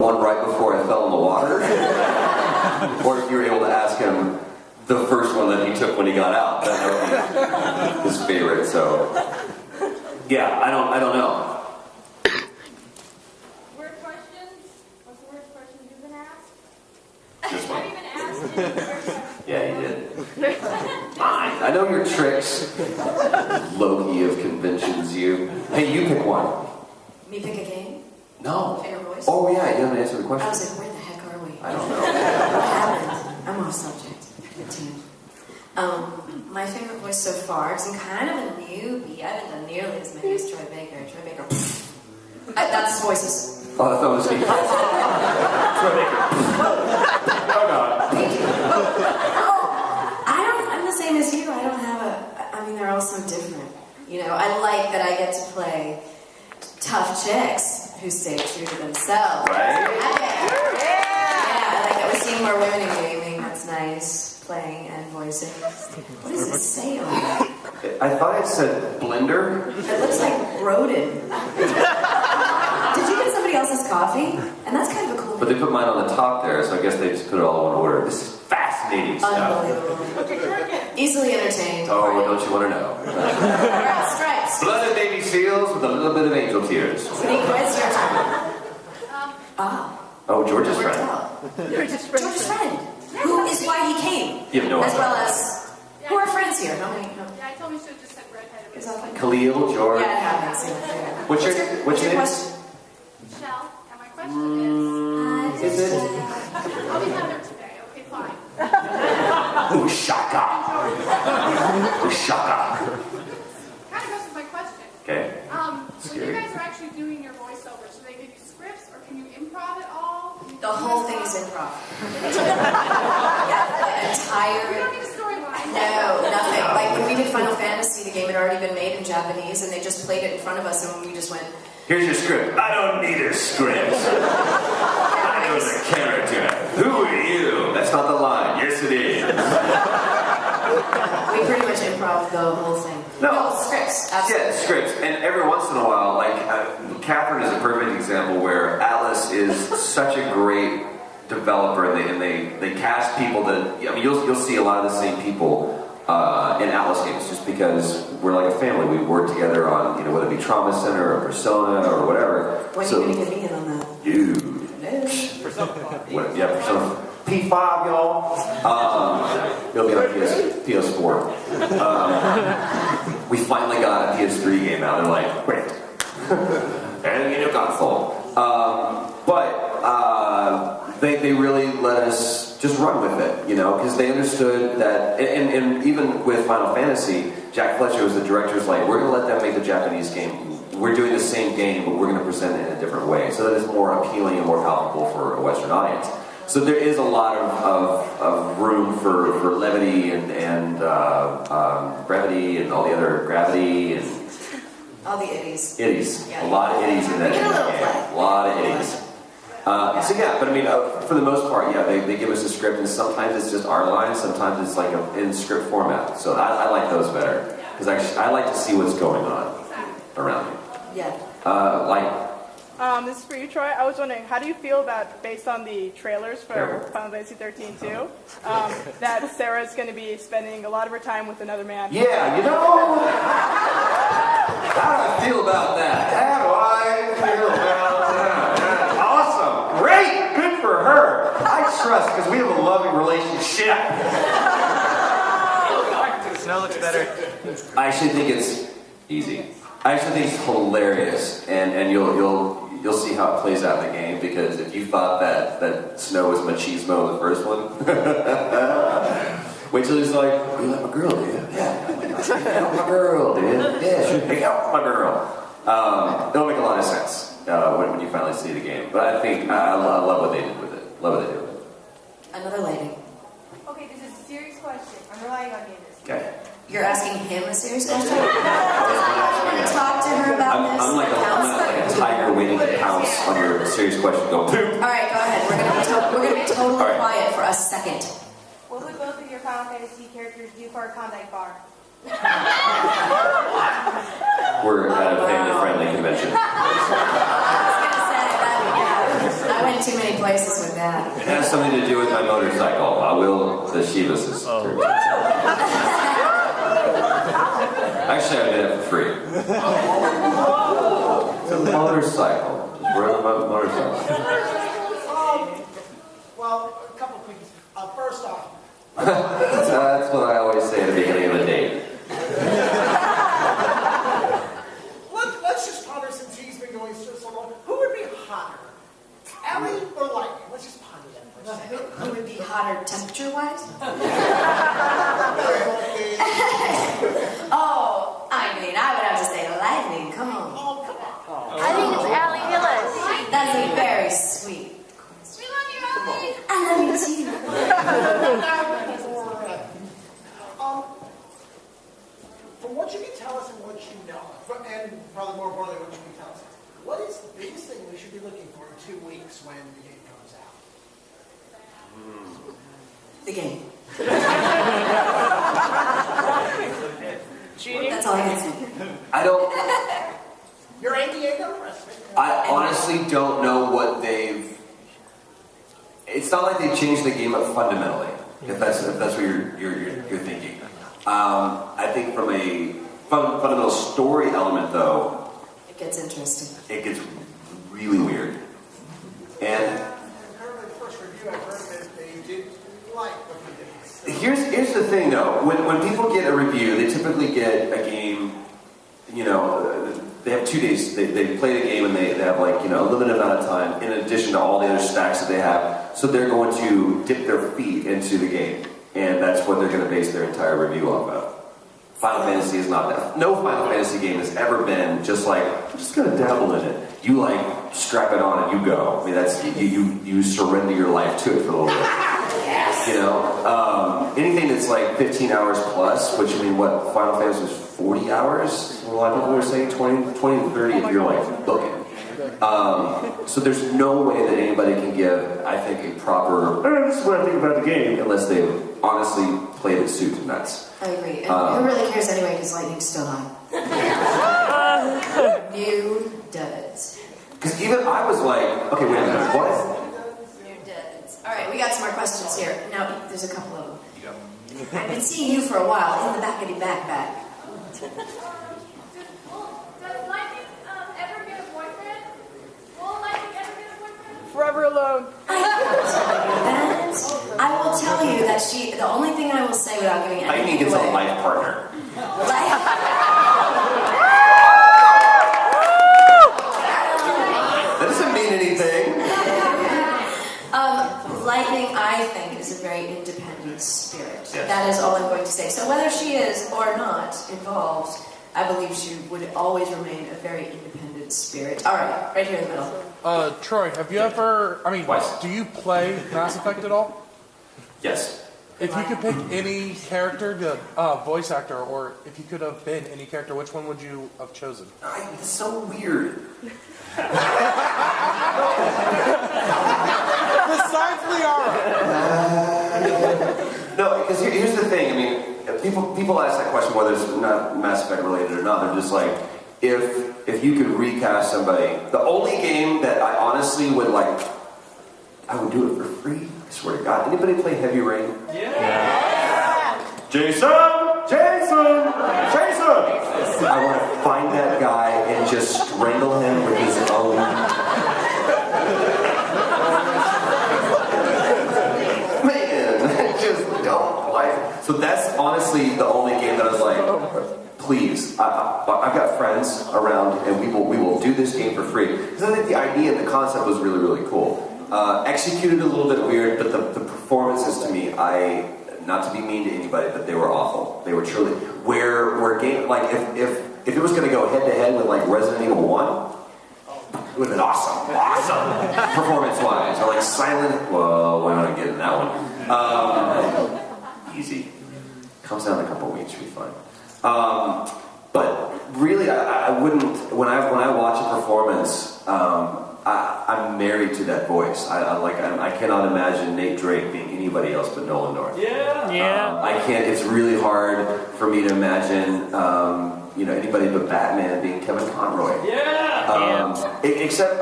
one right before I fell in the water, or if you were able to ask him the first one that he took when he got out. That would be his favorite. So, yeah, I don't know. Word questions? What's the worst question you've been asked? This one. Have you been asked? Yeah, you did. Fine. I know your tricks. Loki of conventions, you. Hey, you pick one. Me pick a game? No. Favorite voice? Oh yeah, you haven't answered the question. I was like, where the heck are we? I don't know. What happened? I'm off subject. My favorite voice so far, because I'm kind of a newbie. I haven't done nearly as many as Troy Baker. Troy Baker, that's his voices. Oh, I thought it was me. Troy Baker. Oh God. Thank you. I'm the same as you. I don't have I mean, they're all so different. You know, I like that I get to play tough chicks who stay true to themselves. Right? Yeah, I like that we're seeing more women in gaming. That's nice. Playing and voicing. What does it say on that? I thought it said blender. It looks like Rodin. Did you get somebody else's coffee? And that's kind of a cool But they put mine on the top there, so I guess they just put it all in order. This is fascinating stuff. Unbelievable. Easily entertained. Oh, don't you want to know? Alright, stripes. Blooded baby seals with a little bit of angel tears. Sneak quiz, your turn. Oh, George's Worked friend. out. George's friend. Who is why he came. You have no as idea. well as who are friends here. How many? No. Yeah, I told me you should have just said redhead. Is that like Khalil, George. Yeah, it happens. Yeah. What's your name? question? Shell, and my question Is it? I'll be Heather today. Okay, fine. Ushaka. Ushaka. Kind of goes with my question. Okay. When you guys are actually doing your voiceovers, do they give you scripts or can you improv it all? The whole thing is improv. Yeah, the entire. You don't need a storyline. No, nothing. Like when we did Final Fantasy, the game had already been made in Japanese, and they just played it in front of us, and we just went. Here's your script. I don't need a script. I know the character. Who are you? That's not the line. Yes, it is. We pretty much improv the whole thing. No. Scripts. Absolutely. Yeah, scripts. And every once in a while, like, Catherine is a perfect example where Atlas is such a great developer, and they cast people that, I mean, you'll see a lot of the same people in Atlas games, just because we're like a family. We work together on, you know, whether it be Trauma Center or Persona or whatever. When are you going to get me in on that? Dude. Persona. Yeah, Persona. P5, y'all. It'll be on PS4. We finally got a PS3 game out. They're like, great. And a new console. But they really let us just run with it, you know, because they understood that, and even with Final Fantasy, Jack Fletcher was the director, was like, we're going to let them make the Japanese game. We're doing the same game, but we're going to present it in a different way, so that it's more appealing and more palatable for a Western audience. So there is a lot of room for levity and brevity and all the other gravity and all the itties. Itties. Yeah. A lot of itties in that game. A lot of itties. So yeah, but I mean, for the most part, yeah, they give us a script, and sometimes it's just our lines, sometimes it's like in script format. So I like those better, because I like to see what's going on around me. Yeah. This is for you, Troy. I was wondering, how do you feel about, based on the trailers for Final Fantasy 13 2, that Sarah's going to be spending a lot of her time with another man? Yeah, you know, how do I feel about that? How do I feel about that? Awesome, great, good for her. I trust, because we have a loving relationship. Snow looks better. I actually think it's easy. I actually think it's hilarious, and you'll see how it plays out in the game, because if you thought that Snow was machismo in the first one, wait till he's like, you like my girl, dude? Yeah, help my girl, dude. Yeah, sure. Hey, help my girl. It'll make a lot of sense when you finally see the game. But I think I love what they did with it. Love what they did with it. Another lady. Okay, this is a serious question. I'm relying on you in this. Okay. You're asking him a serious question? Does anyone want to talk to her about this? I'm like a tiger waiting to pounce on your serious question. Go. All right, go ahead. We're gonna be totally quiet for a second. What would both of your Final Fantasy characters do for a Klondike bar? We're at a family-friendly convention. I was gonna say that. Yeah, I went too many places with that. It has something to do with my motorcycle. I will, the Shivas is Actually, I did it for free. It's a motorcycle. Just ride my motorcycle. Well, a couple of things. First off, That's what I always say at the beginning of a date. let's just ponder, since he's been going so long, who would be hotter? Ellie or Lightning? Let's just ponder that for a second. Who would be hotter temperature-wise? Oh, I mean, I would have to say lightning. Come on. Oh, come on. I think it's Allie Hillis. That's a very sweet question. We love you, Ellie. I love you too. From what you can tell us and what you know, and probably more importantly what you can tell us, what is the biggest thing we should be looking for in 2 weeks when the game comes out? The game. Cheating. That's all I can say. I don't. Your ADA press. I honestly don't know what they've. It's not like they've changed the game up fundamentally. If that's what you're thinking. I think from a fundamental story element, though, It gets interesting. it gets really weird. And Apparently, the first review I heard that they did like what you did. So, here's the thing, though. When people get a review, they typically get a game. You know, they have 2 days. They play the game and they have like a limited amount of time in addition to all the other stacks that they have. So they're going to dip their feet into the game, and that's what they're going to base their entire review off of. Final Fantasy is not that. No Final Fantasy game has ever been just like, I'm just going to dabble in it. You like strap it on and you go. I mean, that's you surrender your life to it for a little bit. Yes. Anything that's like 15 hours plus, which I mean, what Final Fantasy was 40 hours. A lot of people were saying 20 to 30 if you're like booking. So there's no way that anybody can give, I think, a proper, this is what I think about the game, unless they've honestly played it soup to nuts. I agree. And who really cares anyway, because lightning's still on. New duds. Because even I was like, okay, wait a minute, what? New duds. All right, we got some more questions here. Now, there's a couple of them. I've been seeing you for a while in the back of your backpack. Does Lightning ever get a boyfriend? Will Lightning ever get a boyfriend? Forever alone. I will tell you that the only thing I will say without giving Lightning anything gets a away. life partner. That doesn't mean anything. Lightning, I think, is a very independent spirit. Yes. That is all I'm going to say. So whether she is or not involved, I believe she would always remain a very independent spirit. All right here in the middle. Troy, have you ever, Twice. do you play Mass Effect at all? Yes. If you could pick any character, voice actor, or if you could have been any character, which one would you have chosen? It's so weird. Besides Liara. No, because here's the thing. I mean, people ask that question whether it's not Mass Effect related or not. They're just like, if you could recast somebody, the only game that I honestly would like, I would do it for free. I swear to God. Anybody play Heavy Rain? Yeah. Jason. I want to find that guy and just strangle him with his own. Man, just don't like. So that's honestly the only game that I was like, please. I've got friends around, and we will do this game for free. Because I think the idea and the concept was really, really cool. Executed a little bit weird, but the performances to me, not to be mean to anybody, but they were awful. They were truly where game like if it was going to go head to head with like Resident Evil 1, it would have been awesome performance wise. Or like Silent. Well, why not get in that one? Easy. Comes down in a couple of weeks, should be fine. But really, I wouldn't. When I watch a performance, I'm married to that voice. I cannot imagine Nate Drake being anybody else but Nolan North. Yeah. I can't. It's really hard for me to imagine, anybody but Batman being Kevin Conroy. Except.